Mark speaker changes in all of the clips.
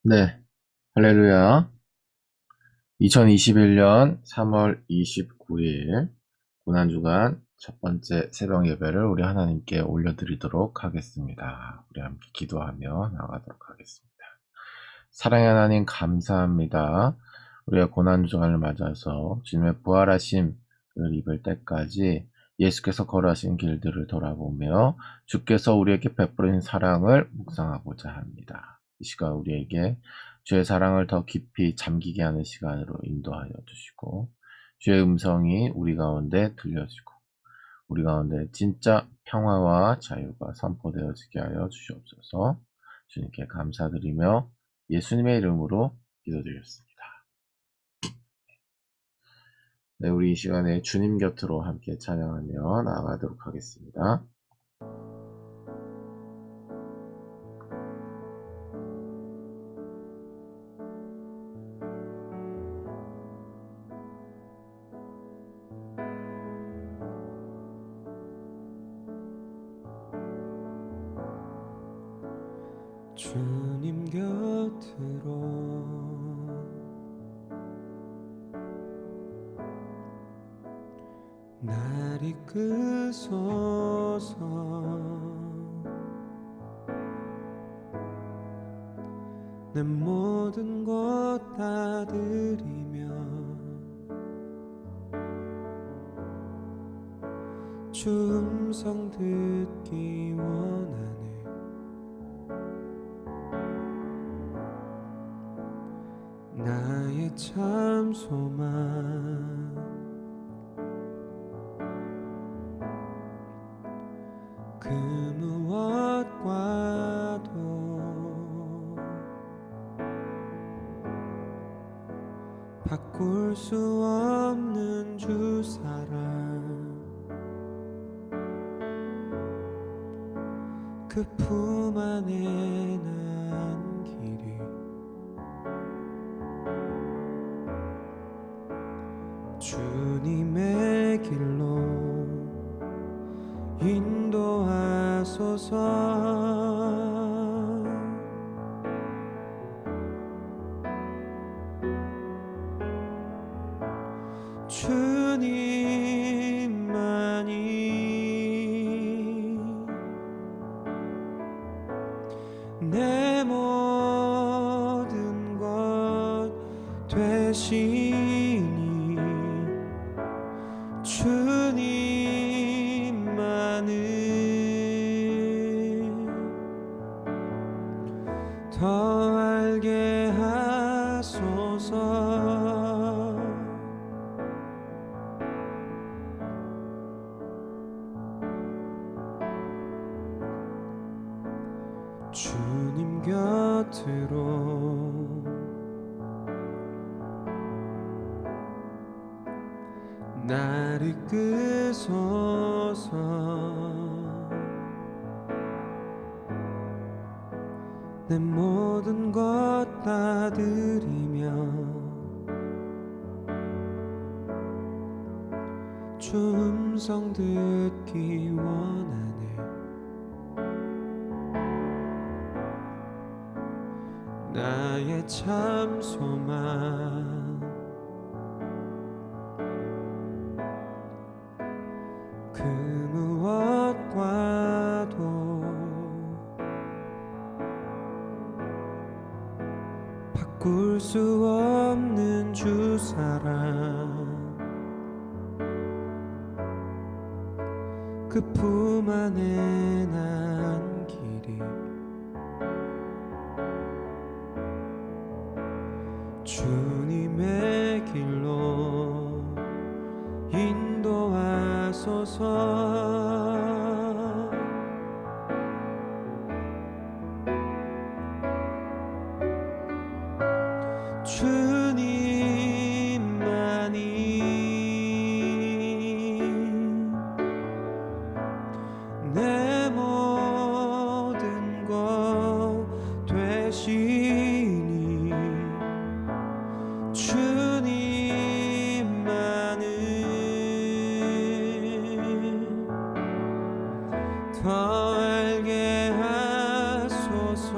Speaker 1: 네, 할렐루야. 2021년 3월 29일 고난주간 첫 번째 새벽 예배를 우리 하나님께 올려드리도록 하겠습니다. 우리 함께 기도하며 나가도록 하겠습니다. 사랑의 하나님 감사합니다. 우리가 고난주간을 맞아서 주님의 부활하심을 입을 때까지 예수께서 걸어가신 길들을 돌아보며 주께서 우리에게 베푸신 사랑을 묵상하고자 합니다. 이 시간 우리에게 주의 사랑을 더 깊이 잠기게 하는 시간으로 인도하여 주시고 주의 음성이 우리 가운데 들려지고 우리 가운데 진짜 평화와 자유가 선포되어지게 하여 주시옵소서. 주님께 감사드리며 예수님의 이름으로 기도드렸습니다. 네, 우리 이 시간에 주님 곁으로 함께 찬양하며 나아가도록 하겠습니다.
Speaker 2: 주님 곁으로 날 이끄소서. 내 모든 것 다 드리며 주 음성 듣기 원하네. 나의 참 소망 그 무엇과도 바꿀 수 없는 주 사랑, 그 품 안에 난 길이 주님의 길로 인도하소서. 주님만이 내 모든 것 되시니 주님만을 더 알게 하소서. 주님 곁으로 날 이끄소서. 내 모든 것 다 드리며 주 음성 듣기 원하네. 나의 참 소망 그 무엇과도 바꿀 수 없는 주 사랑, 그 품 안에 난 길이 주님의 길로 인도하소서. 주님만이 내 모든 것 되시니 주님만을 더 알게 하소서.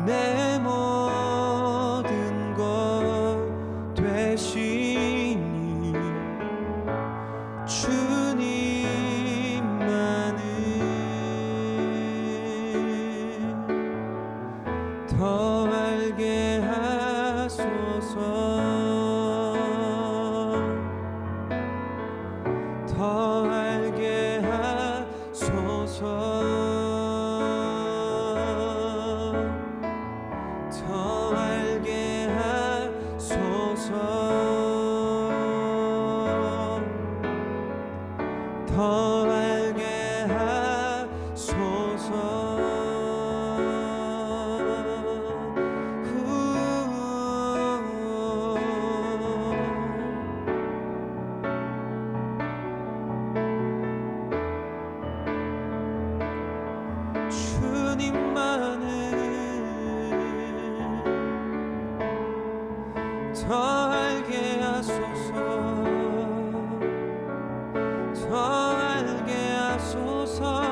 Speaker 2: 내 모든 것 되시니 주님만을 더 알게 하소서 더 알게 하소서 더 알게 하소서 더 알게 하소서 주님만을 더 알게 하소서 더 알게 하소서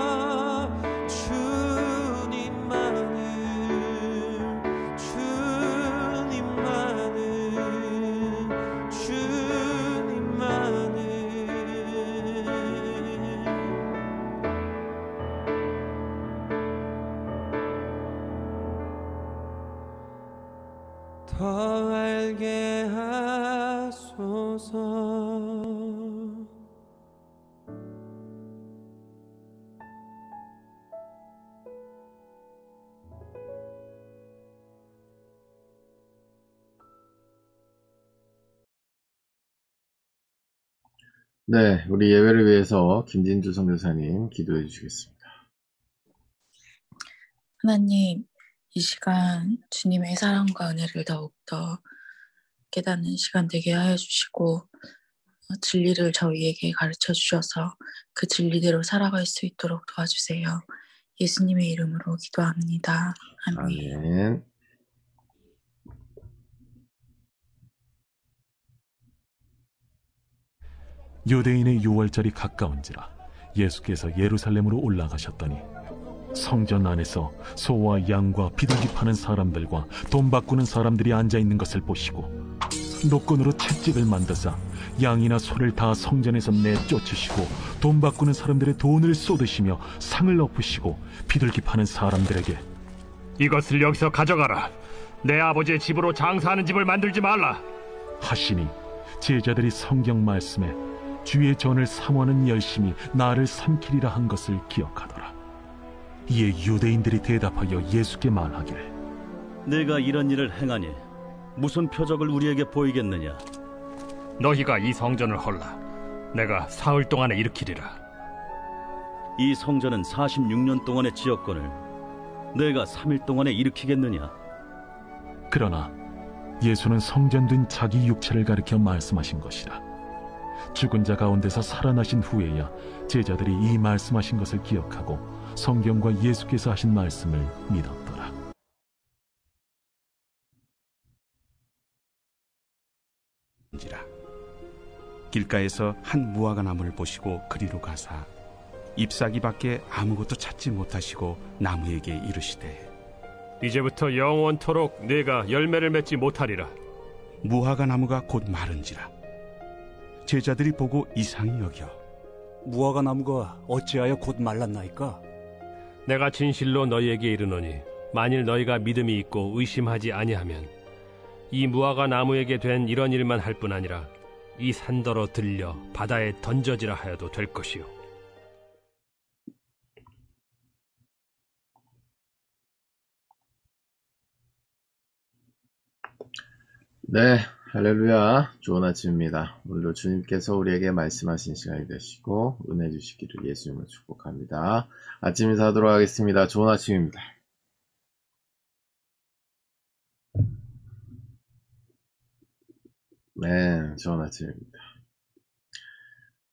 Speaker 2: 주님만을 더 알게 하소서
Speaker 1: 네, 우리 예배를 위해서 김진주 선교사님 기도해 주시겠습니다.
Speaker 3: 하나님, 이 시간 주님의 사랑과 은혜를 더욱더 깨닫는 시간 되게 하여 주시고 진리를 저희에게 가르쳐 주셔서 그 진리대로 살아갈 수 있도록 도와주세요. 예수님의 이름으로 기도합니다. 아멘.
Speaker 1: 아멘.
Speaker 4: 유대인의 유월절이 가까운지라 예수께서 예루살렘으로 올라가셨더니 성전 안에서 소와 양과 비둘기 파는 사람들과 돈 바꾸는 사람들이 앉아있는 것을 보시고 노끈으로 채찍을 만드사 양이나 소를 다 성전에서 내쫓으시고 돈 바꾸는 사람들의 돈을 쏟으시며 상을 엎으시고 비둘기 파는 사람들에게
Speaker 5: 이것을 여기서 가져가라. 내 아버지의 집으로 장사하는 집을 만들지 말라
Speaker 4: 하시니 제자들이 성경 말씀에 주의 전을 삼원은 열심히 나를 삼키리라 한 것을 기억하더라. 이에 유대인들이 대답하여 예수께 말하기를
Speaker 6: 내가 이런 일을 행하니 무슨 표적을 우리에게 보이겠느냐?
Speaker 5: 너희가 이 성전을 헐라. 내가 사흘 동안에 일으키리라.
Speaker 6: 이 성전은 46년 동안의 지역권을 내가 3일 동안에 일으키겠느냐?
Speaker 4: 그러나 예수는 성전된 자기 육체를 가리켜 말씀하신 것이라. 죽은 자 가운데서 살아나신 후에야 제자들이 이 말씀하신 것을 기억하고 성경과 예수께서 하신 말씀을 믿었더라.
Speaker 7: 길가에서 한 무화과 나무를 보시고 그리로 가사 잎사귀밖에 아무것도 찾지 못하시고 나무에게 이르시되
Speaker 5: 이제부터 영원토록 네가 열매를 맺지 못하리라.
Speaker 7: 무화과 나무가 곧 마른지라. 제자들이 보고 이상히 여겨
Speaker 8: 무화과 나무가 어찌하여 곧 말랐나이까?
Speaker 5: 내가 진실로 너희에게 이르노니 만일 너희가 믿음이 있고 의심하지 아니하면 이 무화과 나무에게 된 이런 일만 할 뿐 아니라 이 산더러 들려 바다에 던져지라 하여도 될 것이요.
Speaker 1: 네, 할렐루야. 좋은 아침입니다. 오늘도 주님께서 우리에게 말씀하신 시간이 되시고 은혜 주시기를 예수님을 축복합니다. 아침 인사하도록 하겠습니다. 좋은 아침입니다. 네, 좋은 아침입니다.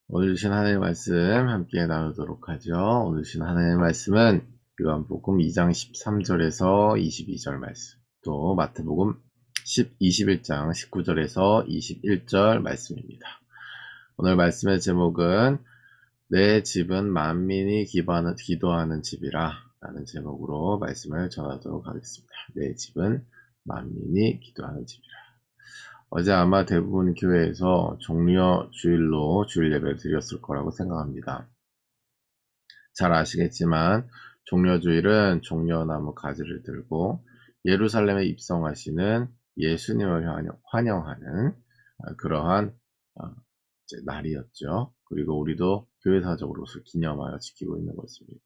Speaker 1: 오늘 주신 하나님의 말씀 함께 나누도록 하죠. 오늘 주신 하나님의 말씀은 요한복음 2장 13절에서 22절 말씀, 또 마태복음 21장 19절에서 21절 말씀입니다. 오늘 말씀의 제목은 내 집은 만민이 기도하는 집이라 라는 제목으로 말씀을 전하도록 하겠습니다. 내 집은 만민이 기도하는 집이라. 어제 아마 대부분 교회에서 종려 주일로 주일 예배를 드렸을 거라고 생각합니다. 잘 아시겠지만 종려 주일은 종려나무 가지를 들고 예루살렘에 입성하시는 예수님을 환영하는 그러한 날이었죠. 그리고 우리도 교회사적으로 기념하여 지키고 있는 것입니다.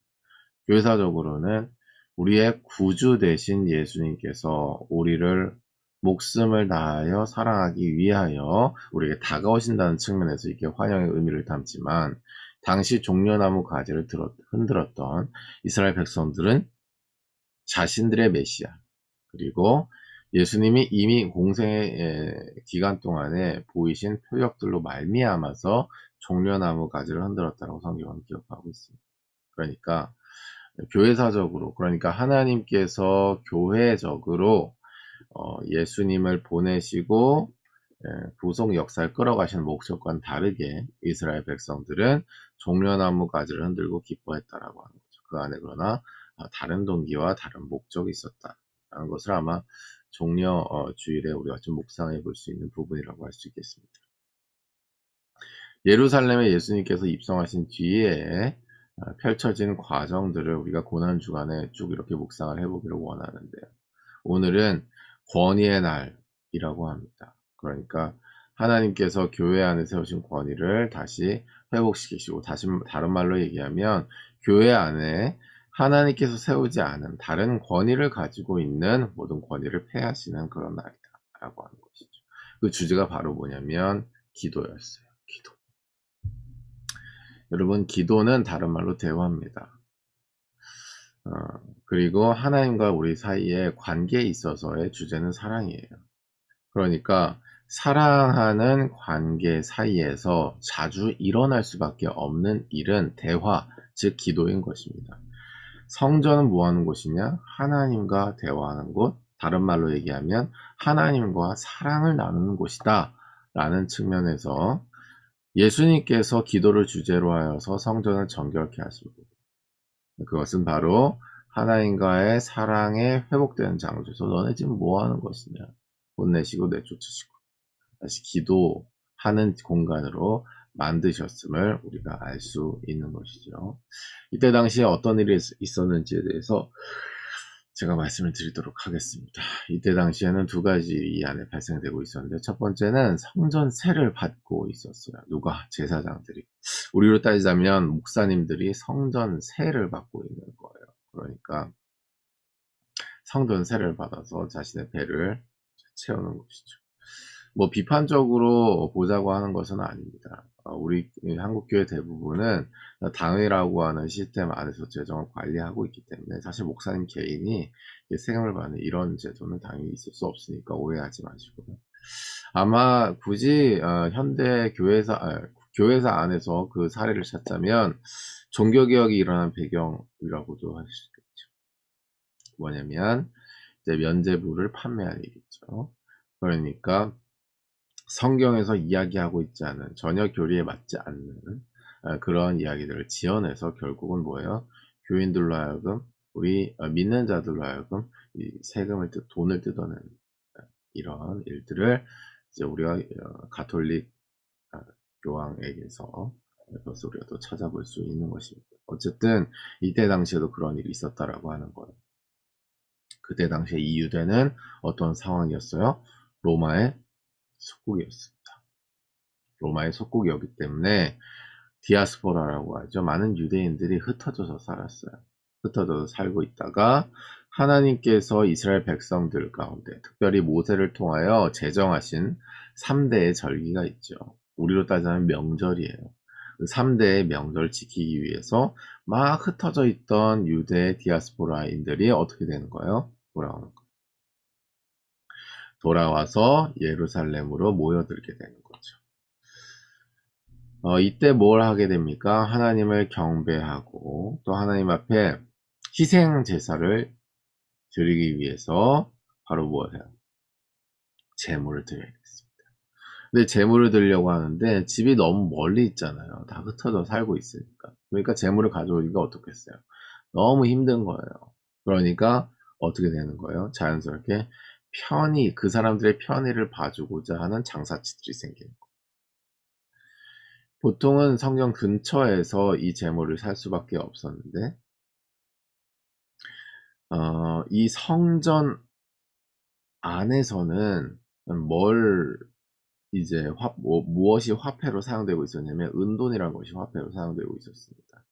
Speaker 1: 교회사적으로는 우리의 구주 되신 예수님께서 우리를 목숨을 다하여 사랑하기 위하여 우리에게 다가오신다는 측면에서 이게 환영의 의미를 담지만, 당시 종려나무 가지를 흔들었던 이스라엘 백성들은 자신들의 메시아, 그리고 예수님이 이미 공생의 기간 동안에 보이신 표적들로 말미암아서 종려나무 가지를 흔들었다고 성경은 기록하고 있습니다. 그러니까 교회사적으로, 그러니까 하나님께서 교회적으로 예수님을 보내시고 구속 역사를 끌어가시는 목적과는 다르게 이스라엘 백성들은 종려나무 가지를 흔들고 기뻐했다라고 하는 거죠. 그 안에 그러나 다른 동기와 다른 목적이 있었다라는 것을 아마 종려 주일에 우리가 좀 묵상해 볼 수 있는 부분이라고 할 수 있겠습니다. 예루살렘에 예수님께서 입성하신 뒤에 펼쳐진 과정들을 우리가 고난주간에 쭉 이렇게 묵상을 해보기를 원하는데요. 오늘은 권위의 날이라고 합니다. 그러니까 하나님께서 교회 안에 세우신 권위를 다시 회복시키시고, 다른 말로 얘기하면 교회 안에 하나님께서 세우지 않은 다른 권위를 가지고 있는 모든 권위를 폐하시는 그런 날이다라고 하는 것이죠. 그 주제가 바로 뭐냐면 기도였어요. 기도. 여러분, 기도는 다른 말로 대화입니다. 그리고 하나님과 우리 사이의 관계에 있어서의 주제는 사랑이에요. 그러니까 사랑하는 관계 사이에서 자주 일어날 수밖에 없는 일은 대화, 즉 기도인 것입니다. 성전은 뭐 하는 곳이냐? 하나님과 대화하는 곳, 다른 말로 얘기하면 하나님과 사랑을 나누는 곳이다 라는 측면에서 예수님께서 기도를 주제로 하여서 성전을 정결케 하십니다. 그것은 바로 하나님과의 사랑에 회복되는 장소에서 너네 지금 뭐 하는 것이냐? 혼내시고 내쫓으시고 다시 기도하는 공간으로 만드셨음을 우리가 알 수 있는 것이죠. 이때 당시에 어떤 일이 있었는지에 대해서 제가 말씀을 드리도록 하겠습니다. 이때 당시에는 두 가지 이 안에 발생되고 있었는데, 첫 번째는 성전세를 받고 있었어요. 누가? 제사장들이. 우리로 따지자면 목사님들이 성전세를 받고 있는 거예요. 그러니까 성전세를 받아서 자신의 배를 채우는 것이죠. 뭐 비판적으로 보자고 하는 것은 아닙니다. 우리 한국교회 대부분은 당회라고 하는 시스템 안에서 재정을 관리하고 있기 때문에 사실 목사님 개인이 세금을 받는 이런 제도는 당연히 있을 수 없으니까 오해하지 마시고요. 아마 굳이 현대 교회사 안에서 그 사례를 찾자면 종교개혁이 일어난 배경이라고도 할 수 있겠죠. 뭐냐면 이제 면죄부를 판매한 일이죠. 그러니까 성경에서 이야기하고 있지 않은, 전혀 교리에 맞지 않는 그런 이야기들을 지어내서 결국은 뭐예요? 교인들로 하여금, 우리 믿는 자들로 하여금 이 돈을 뜯어내는 이런 일들을 이제 우리가 가톨릭 교황에게서 그것을 우리가 또 찾아볼 수 있는 것입니다. 어쨌든 이때 당시에도 그런 일이 있었다라고 하는 거예요. 그때 당시에 이 유대는 어떤 상황이었어요? 로마의 속국이었습니다. 로마의 속국이었기 때문에 디아스포라라고 하죠. 많은 유대인들이 흩어져서 살았어요. 흩어져서 살고 있다가 하나님께서 이스라엘 백성들 가운데 특별히 모세를 통하여 제정하신 3대의 절기가 있죠. 우리로 따지면 명절이에요. 그 3대의 명절 지키기 위해서 막 흩어져 있던 유대 디아스포라인들이 어떻게 되는 거예요? 돌아오는 거예요. 돌아와서 예루살렘으로 모여들게 되는 거죠. 이때 뭘 하게 됩니까? 하나님을 경배하고 또 하나님 앞에 희생 제사를 드리기 위해서 바로 무엇이에요? 제물을 드려야겠습니다. 근데 제물을 드리려고 하는데 집이 너무 멀리 있잖아요. 다 흩어져 살고 있으니까. 그러니까 제물을 가져오기가 어떻겠어요? 너무 힘든 거예요. 그러니까 어떻게 되는 거예요? 자연스럽게 그 사람들의 편의를 봐주고자 하는 장사치들이 생기는 거예요. 보통은 성경 근처에서 이 제물을 살 수밖에 없었는데, 이 성전 안에서는 이제 무엇이 화폐로 사용되고 있었냐면 은돈이라는 것이 화폐로 사용되고 있었습니다.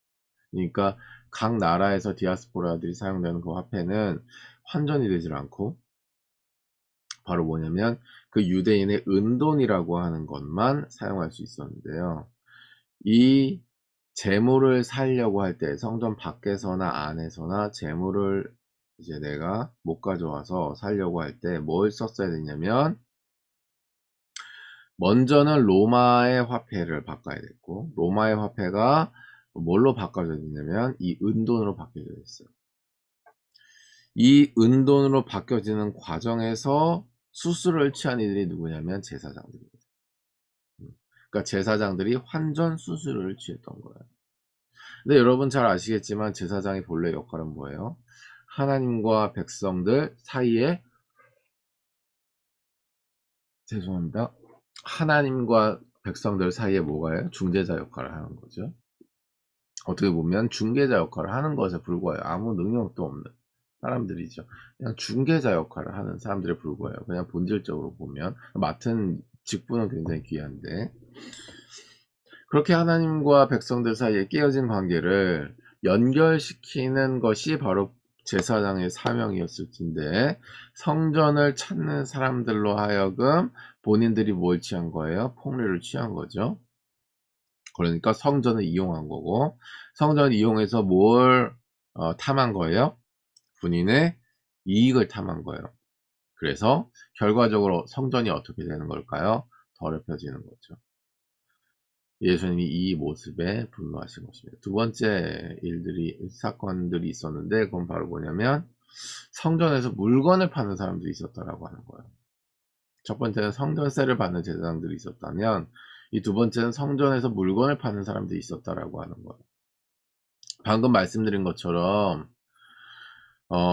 Speaker 1: 그러니까 각 나라에서 디아스포라들이 사용되는 그 화폐는 환전이 되질 않고 바로 뭐냐면 그 유대인의 은돈이라고 하는 것만 사용할 수 있었는데요. 이 재물을 살려고 할 때 성전 밖에서나 안에서나 재물을 이제 내가 못 가져와서 살려고 할 때 뭘 썼어야 되냐면 먼저는 로마의 화폐를 바꿔야 됐고 로마의 화폐가 뭘로 바꿔져야 되냐면 이 은돈으로 바뀌어야 됐어요. 이 은돈으로 바뀌어지는 과정에서 수수료를 취한 이들이 누구냐면 제사장들입니다. 그러니까 제사장들이 환전 수수료를 취했던 거예요. 근데 여러분 잘 아시겠지만 제사장의 본래 역할은 뭐예요? 하나님과 백성들 사이에 죄송합니다. 하나님과 백성들 사이에 뭐가요? 중재자 역할을 하는 거죠. 어떻게 보면 중개자 역할을 하는 것에 불과해요. 아무 능력도 없는 사람들이죠. 그냥 중개자 역할을 하는 사람들에 불과해요. 그냥 본질적으로 보면 맡은 직분은 굉장히 귀한데 그렇게 하나님과 백성들 사이에 깨어진 관계를 연결시키는 것이 바로 제사장의 사명이었을진데 성전을 찾는 사람들로 하여금 본인들이 뭘 취한 거예요? 폭리를 취한 거죠. 그러니까 성전을 이용한 거고 성전을 이용해서 뭘 탐한 거예요? 군인의 이익을 탐한 거예요. 그래서 결과적으로 성전이 어떻게 되는 걸까요? 더럽혀지는 거죠. 예수님이 이 모습에 분노하신 것입니다. 두 번째 사건들이 있었는데 그건 바로 뭐냐면 성전에서 물건을 파는 사람들이 있었다라고 하는 거예요. 첫 번째는 성전세를 받는 제사장들이 있었다면 이 두 번째는 성전에서 물건을 파는 사람들이 있었다라고 하는 거예요. 방금 말씀드린 것처럼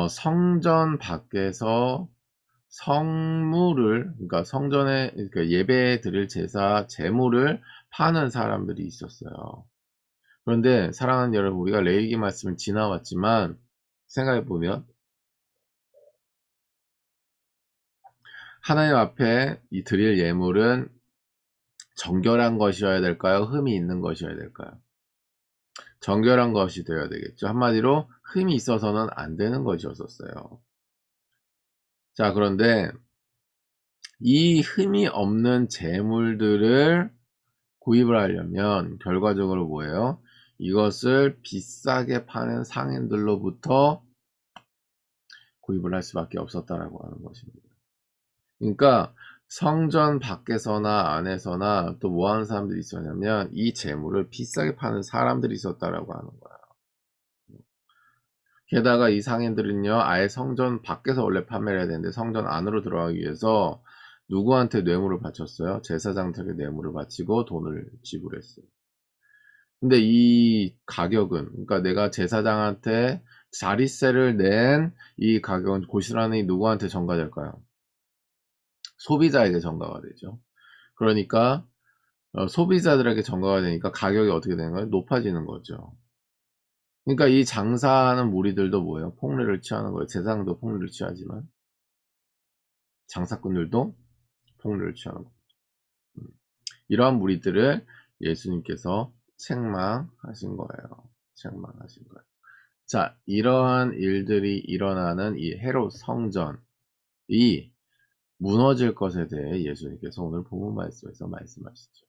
Speaker 1: 성전 밖에서 그러니까 성전에 그러니까 예배에 드릴 제사 제물을 파는 사람들이 있었어요. 그런데 사랑하는 여러분, 우리가 레위기 말씀을 지나왔지만 생각해 보면 하나님 앞에 이 드릴 예물은 정결한 것이어야 될까요? 흠이 있는 것이어야 될까요? 정결한 것이 되어야 되겠죠. 한마디로 흠이 있어서는 안 되는 것이었어요. 자, 그런데 이 흠이 없는 제물들을 구입을 하려면 결과적으로 뭐예요? 이것을 비싸게 파는 상인들로부터 구입을 할 수밖에 없었다라고 하는 것입니다. 그러니까 성전 밖에서나 안에서나 또 뭐 하는 사람들이 있었냐면 이 재물을 비싸게 파는 사람들이 있었다라고 하는 거예요. 게다가 이 상인들은요, 아예 성전 밖에서 원래 판매를 해야 되는데 성전 안으로 들어가기 위해서 누구한테 뇌물을 바쳤어요? 제사장들에게 뇌물을 바치고 돈을 지불했어요. 근데 이 가격은, 그러니까 내가 제사장한테 자릿세를 낸 이 가격은 고스란히 누구한테 전가될까요? 소비자에게 전가가 되죠. 그러니까 소비자들에게 전가가 되니까 가격이 어떻게 되는 거예요? 높아지는 거죠. 그러니까 이 장사하는 무리들도 뭐예요? 폭리를 취하는 거예요. 제사장도 폭리를 취하지만 장사꾼들도 폭리를 취하는 거예요. 이러한 무리들을 예수님께서 책망하신 거예요. 책망하신 거예요. 자, 이러한 일들이 일어나는 이 헤롯 성전이 무너질 것에 대해 예수님께서 오늘 본문 말씀에서 말씀하시죠.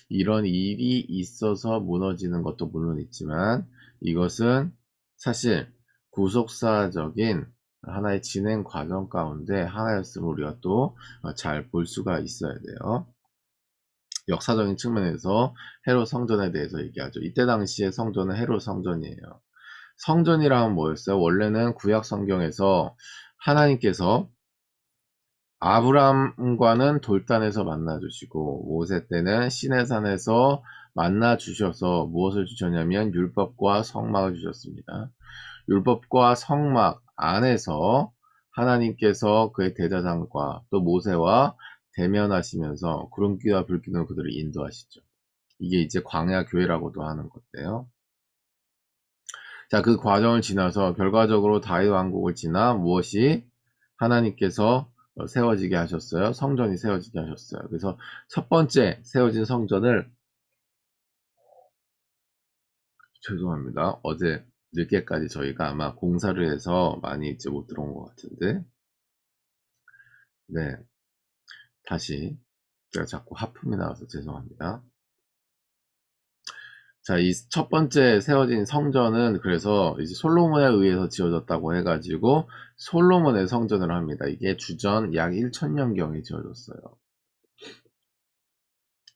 Speaker 1: 이런 일이 있어서 무너지는 것도 물론 있지만 이것은 사실 구속사적인 하나의 진행 과정 가운데 하나였음을 우리가 또 잘 볼 수가 있어야 돼요. 역사적인 측면에서 헤롯 성전에 대해서 얘기하죠. 이때 당시의 성전은 헤롯 성전이에요. 성전이란 뭐였어요? 원래는 구약 성경에서 하나님께서 아브람과는 돌단에서 만나주시고 모세 때는 시내산에서 만나주셔서 무엇을 주셨냐면 율법과 성막을 주셨습니다. 율법과 성막 안에서 하나님께서 그의 대제사장과 또 모세와 대면하시면서 구름기와 불기둥으로 그들을 인도하시죠. 이게 이제 광야 교회라고도 하는 건데요. 자, 그 과정을 지나서 결과적으로 다윗 왕국을 지나 무엇이 하나님께서 세워지게 하셨어요? 성전이 세워지게 하셨어요. 그래서 첫 번째 세워진 성전을 죄송합니다. 어제 늦게까지 저희가 아마 공사를 해서 많이 이제 못 들어온 것 같은데 네, 다시 제가 자꾸 하품이 나와서 죄송합니다. 자, 이 첫 번째 세워진 성전은 그래서 이제 솔로몬에 의해서 지어졌다고 해가지고 솔로몬의 성전을 합니다. 이게 주전 약 1000년경에 지어졌어요.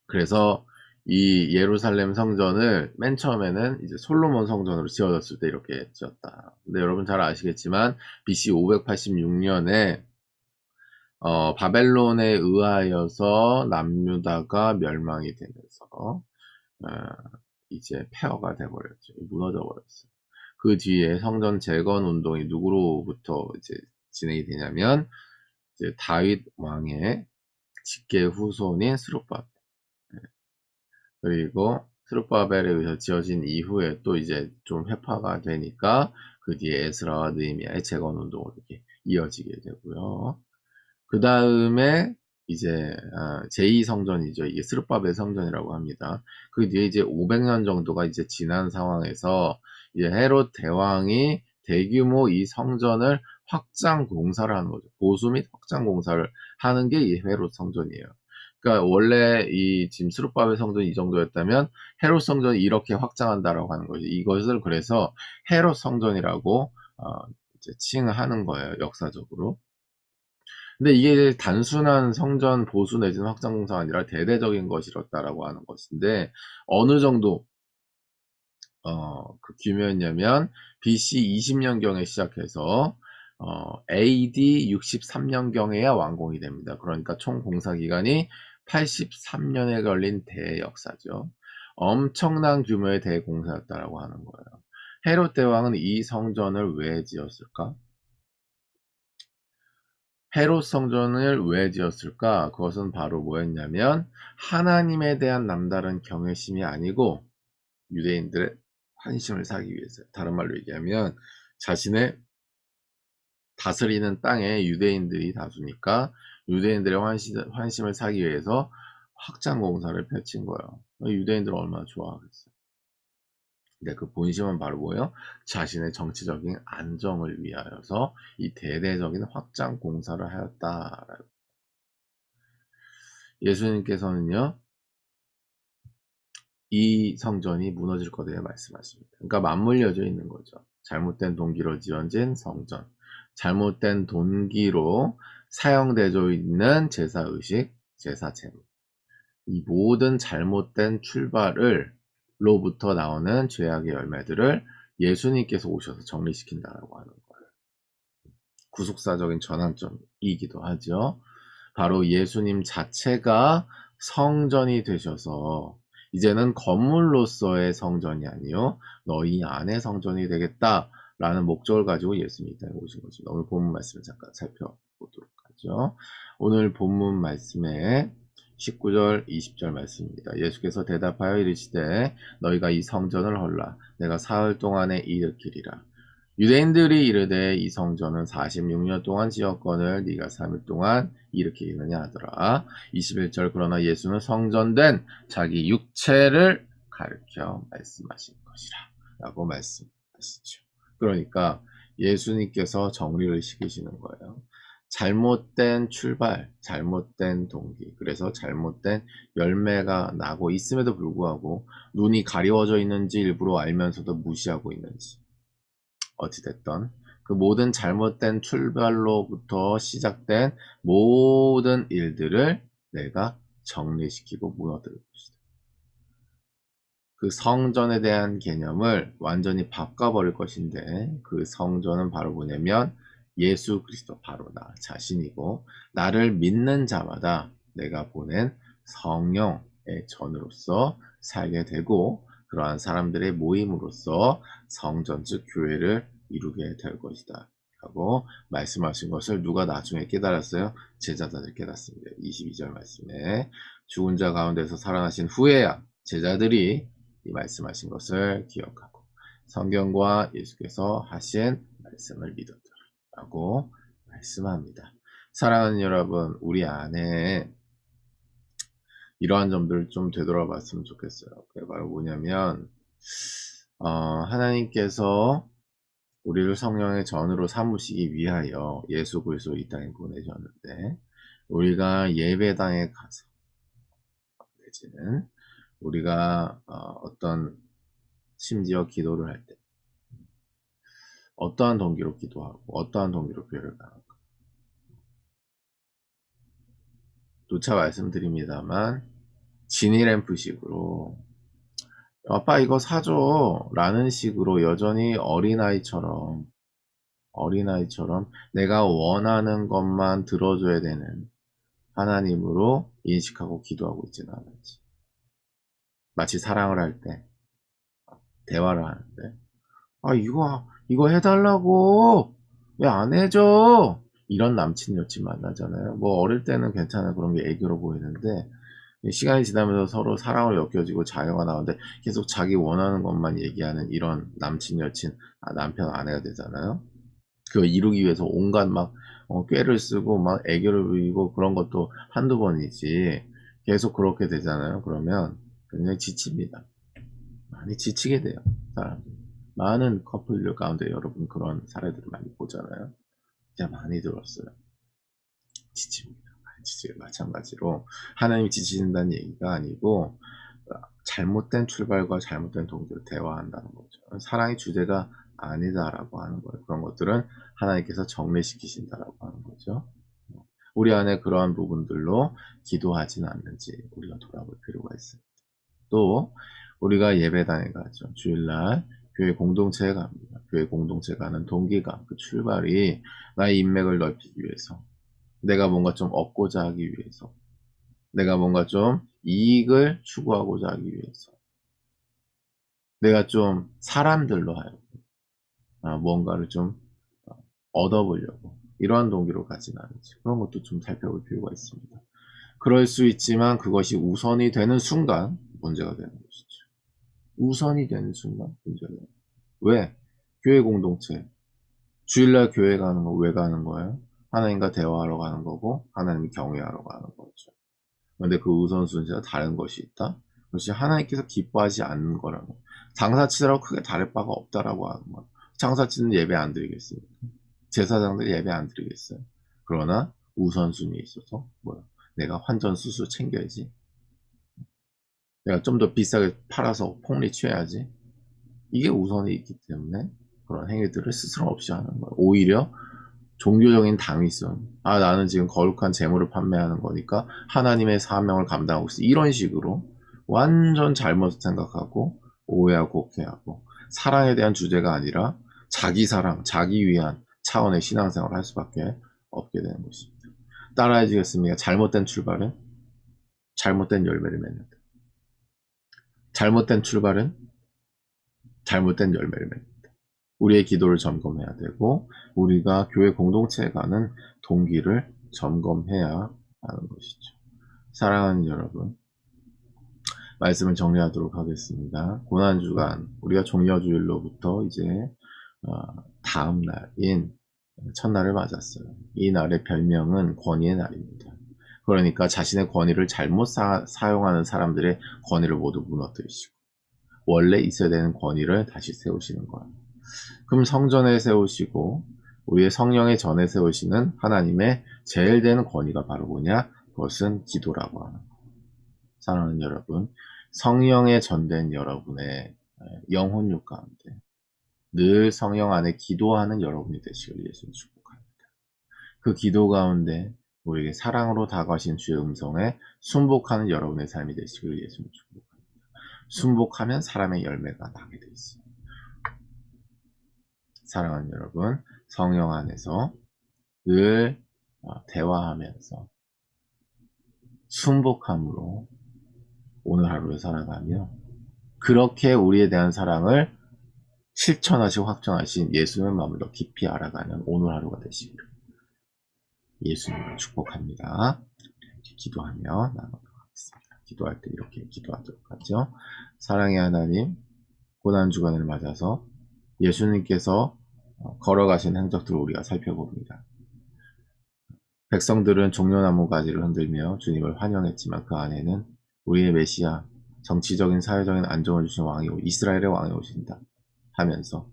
Speaker 1: 그래서 이 예루살렘 성전을 맨 처음에는 이제 솔로몬 성전으로 지어졌을 때 이렇게 지었다. 근데 여러분 잘 아시겠지만 BC 586년에 바벨론에 의하여서 남유다가 멸망이 되면서 이제 폐허가 돼버렸죠. 무너져 버렸어요. 그 뒤에 성전 재건 운동이 누구로부터 이제 진행이 되냐면 이제 다윗 왕의 직계 후손인 스룹바벨 그리고 스룹바벨에 의해서 지어진 이후에 또 이제 좀 회파가 되니까 그 뒤에 에스라와 느헤미야의 재건 운동으로 이렇게 이어지게 되고요. 그 다음에 이제 제2성전이죠. 이게 스룹바벨 성전이라고 합니다. 그 뒤에 이제 500년 정도가 이제 지난 상황에서 이제 헤롯 대왕이 대규모 이 성전을 확장 공사를 하는 거죠. 보수 및 확장 공사를 하는 게 이 헤롯 성전이에요. 그러니까 원래 이 지금 스룹바벨 성전이 이 정도였다면 헤롯 성전이 이렇게 확장한다라고 하는 거죠. 이것을 그래서 헤롯 성전이라고 이제 칭하는 거예요. 역사적으로. 근데 이게 단순한 성전 보수 내지는 확장 공사가 아니라 대대적인 것이었다라고 하는 것인데 어느 정도 그 규모였냐면 BC 20년경에 시작해서 AD 63년경에야 완공이 됩니다. 그러니까 총 공사 기간이 83년에 걸린 대역사죠. 엄청난 규모의 대공사였다라고 하는 거예요. 헤롯 대왕은 이 성전을 왜 지었을까? 헤롯 성전을 왜 지었을까? 그것은 바로 뭐였냐면 하나님에 대한 남다른 경외심이 아니고 유대인들의 환심을 사기 위해서요. 다른 말로 얘기하면 자신의 다스리는 땅에 유대인들이 다수니까 유대인들의 환심을 사기 위해서 확장 공사를 펼친 거예요. 유대인들은 얼마나 좋아하겠어요. 근데 그 본심은 바로 뭐예요? 자신의 정치적인 안정을 위하여서 이 대대적인 확장 공사를 하였다라고. 예수님께서는요, 이 성전이 무너질 거대에 말씀하십니다. 그러니까 맞물려져 있는 거죠. 잘못된 동기로 지어진 성전, 잘못된 동기로 사용되어 있는 제사의식, 제사제물. 이 모든 잘못된 출발을 로부터 나오는 죄악의 열매들을 예수님께서 오셔서 정리시킨다라고 하는 거예요. 구속사적인 전환점이기도 하죠. 바로 예수님 자체가 성전이 되셔서 이제는 건물로서의 성전이 아니요 너희 안의 성전이 되겠다라는 목적을 가지고 예수님이 이 땅에 오신 것입니다. 오늘 본문 말씀을 잠깐 살펴보도록 하죠. 오늘 본문 말씀에 19절 20절 말씀입니다. 예수께서 대답하여 이르시되 너희가 이 성전을 헐라 내가 사흘 동안에 일으키리라. 유대인들이 이르되 이 성전은 46년 동안 지었거늘 네가 3일 동안 일으키느냐 하더라. 21절 그러나 예수는 성전된 자기 육체를 가르쳐 말씀하신 것이라 라고 말씀하시죠. 그러니까 예수님께서 정리를 시키시는 거예요. 잘못된 출발, 잘못된 동기, 그래서 잘못된 열매가 나고 있음에도 불구하고 눈이 가리워져 있는지 일부러 알면서도 무시하고 있는지 어찌됐던 그 모든 잘못된 출발로부터 시작된 모든 일들을 내가 정리시키고 무너뜨릴 것이다. 그 성전에 대한 개념을 완전히 바꿔버릴 것인데, 그 성전은 바로 뭐냐면 예수 그리스도, 바로 나 자신이고, 나를 믿는 자마다 내가 보낸 성령의 전으로서 살게 되고, 그러한 사람들의 모임으로써 성전 즉 교회를 이루게 될 것이다 하고 말씀하신 것을 누가 나중에 깨달았어요? 제자들이 깨닫습니다. 22절 말씀에 죽은 자 가운데서 살아나신 후에야 제자들이 이 말씀하신 것을 기억하고 성경과 예수께서 하신 말씀을 믿었더라라고 말씀합니다. 사랑하는 여러분, 우리 안에 이러한 점들을 좀 되돌아봤으면 좋겠어요. 그게 바로 뭐냐면 하나님께서 우리를 성령의 전으로 삼으시기 위하여 예수 그리스도를 이 땅에 보내셨는데, 우리가 예배당에 가서 내지는 우리가 어떤 심지어 기도를 할 때 어떠한 동기로 기도하고 어떠한 동기로 교회를 가는가, 누차 말씀드립니다만 지니램프식으로 아빠 이거 사줘 라는 식으로 여전히 어린아이처럼 내가 원하는 것만 들어줘야 되는 하나님으로 인식하고 기도하고 있지는 않은지, 마치 사랑을 할 때 대화를 하는데 이거 해달라고 왜 안 해줘, 이런 남친 여친 만나잖아요. 뭐 어릴 때는 괜찮아요. 그런 게 애교로 보이는데 시간이 지나면서 서로 사랑을 엮여지고 자녀가 나오는데 계속 자기 원하는 것만 얘기하는 이런 남친 여친, 남편 아내가 되잖아요. 그걸 이루기 위해서 온갖 막 꾀를 쓰고 막 애교를 부리고 그런 것도 한두 번이지 계속 그렇게 되잖아요. 그러면 굉장히 지칩니다. 많이 지치게 돼요, 사람들이. 많은 커플들 가운데 여러분 그런 사례들을 많이 보잖아요. 진짜 많이 들었어요. 지칩니다. 많이 지치고, 마찬가지로 하나님이 지치신다는 얘기가 아니고 잘못된 출발과 잘못된 동기로 대화한다는 거죠. 사랑의 주제가 아니다라고 하는 거예요. 그런 것들은 하나님께서 정리시키신다라고 하는 거죠. 우리 안에 그러한 부분들로 기도하지는 않는지 우리가 돌아볼 필요가 있습니다. 또 우리가 예배당에 가죠. 주일날 교회 공동체에 갑니다. 교회 공동체 가는 동기가, 그 출발이 나의 인맥을 넓히기 위해서, 내가 뭔가 좀 얻고자 하기 위해서, 내가 뭔가 좀 이익을 추구하고자 하기 위해서, 내가 좀 사람들로 하여금 뭔가를 좀 얻어보려고 이러한 동기로 가진 않은지, 그런 것도 좀 살펴볼 필요가 있습니다. 그럴 수 있지만 그것이 우선이 되는 순간 문제가 되는 것이죠. 우선이 되는 순간 문제가 되는 거예요. 왜? 교회 공동체, 주일날 교회 가는 거 왜 가는 거예요? 하나님과 대화하러 가는 거고 하나님을 경외하러 가는 거죠. 그런데 그 우선순위가 다른 것이 있다? 그것이 하나님께서 기뻐하지 않는 거라는 거예요. 장사치더라도 크게 다를 바가 없다라고 하는 거예요. 장사치는 예배 안 드리겠습니까? 제사장들이 예배 안 드리겠어요? 그러나 우선순위에 있어서 뭐야? 내가 환전 수수 챙겨야지. 내가 좀 더 비싸게 팔아서 폭리 취해야지. 이게 우선이 있기 때문에 그런 행위들을 스스럼 없이 하는 거예요. 오히려 종교적인 당위성, 나는 지금 거룩한 재물을 판매하는 거니까 하나님의 사명을 감당하고 있어, 이런 식으로 완전 잘못 생각하고 오해하고 곡해하고 사랑에 대한 주제가 아니라 자기 사랑, 자기 위한 차원의 신앙생활을 할 수밖에 없게 되는 것입니다. 따라해주겠습니까? 잘못된 출발은 잘못된 열매를 맺는다. 잘못된 출발은 잘못된 열매를 맺는다. 우리의 기도를 점검해야 되고 우리가 교회 공동체에 가는 동기를 점검해야 하는 것이죠. 사랑하는 여러분, 말씀을 정리하도록 하겠습니다. 고난주간, 우리가 종려주일로부터 이제 다음 날인 첫날을 맞았어요. 이 날의 별명은 권위의 날입니다. 그러니까 자신의 권위를 잘못 사용하는 사람들의 권위를 모두 무너뜨리시고 원래 있어야 되는 권위를 다시 세우시는 거예요. 그럼 성전에 세우시고 우리의 성령의 전에 세우시는 하나님의 제일 되는 권위가 바로 뭐냐? 그것은 기도라고 하는 거예요. 사랑하는 여러분, 성령에 전된 여러분의 영혼육 가운데 늘 성령 안에 기도하는 여러분이 되시길 예수님 축복합니다. 그 기도 가운데 우리에게 사랑으로 다가오신 주의 음성에 순복하는 여러분의 삶이 되시길 예수님 축복합니다. 순복하면 사람의 열매가 나게 되어 있습니다. 사랑하는 여러분, 성령 안에서 늘 대화하면서 순복함으로 오늘 하루를 살아가며 그렇게 우리에 대한 사랑을 실천하시고 확정하신 예수님의 마음을 더 깊이 알아가는 오늘 하루가 되시기를 예수님을 축복합니다. 이렇게 기도하며 나가도록 하겠습니다. 기도할 때 이렇게 기도하도록 하죠. 사랑의 하나님, 고난주간을 맞아서 예수님께서 걸어가신 행적들을 우리가 살펴봅니다. 백성들은 종려나무 가지를 흔들며 주님을 환영했지만 그 안에는 우리의 메시아, 정치적인 사회적인 안정을 주신 왕이 이스라엘의 왕이 오신다 하면서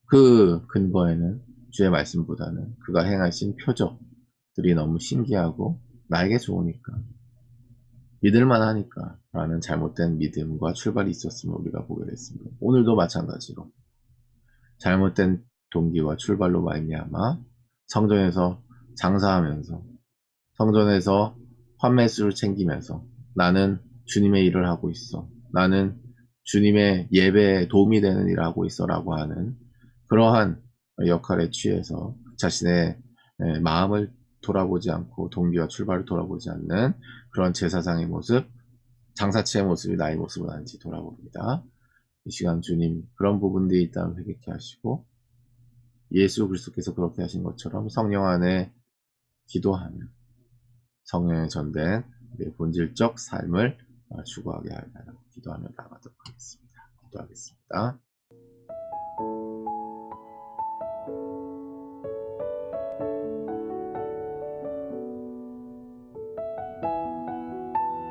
Speaker 1: 그 근거에는 주의 말씀보다는 그가 행하신 표적들이 너무 신기하고 나에게 좋으니까 믿을만 하니까 라는 잘못된 믿음과 출발이 있었음을 우리가 보게 됐습니다. 오늘도 마찬가지로 잘못된 동기와 출발로 말미암아 성전에서 장사하면서 성전에서 환매수를 챙기면서 나는 주님의 일을 하고 있어. 나는 주님의 예배에 도움이 되는 일을 하고 있어 라고 하는 그러한 역할에 취해서 자신의 마음을 돌아보지 않고 동기와 출발을 돌아보지 않는 그런 제사장의 모습, 장사치의 모습이 나의 모습은 아닌지 돌아봅니다. 이 시간 주님 그런 부분들이 있다면 회개케 하시고 예수 그리스도께서 그렇게 하신 것처럼 성령 안에 기도하며 성령에 전된 우리의 본질적 삶을 추구하게 하려고 기도하며 나가도록 하겠습니다. 기도하겠습니다.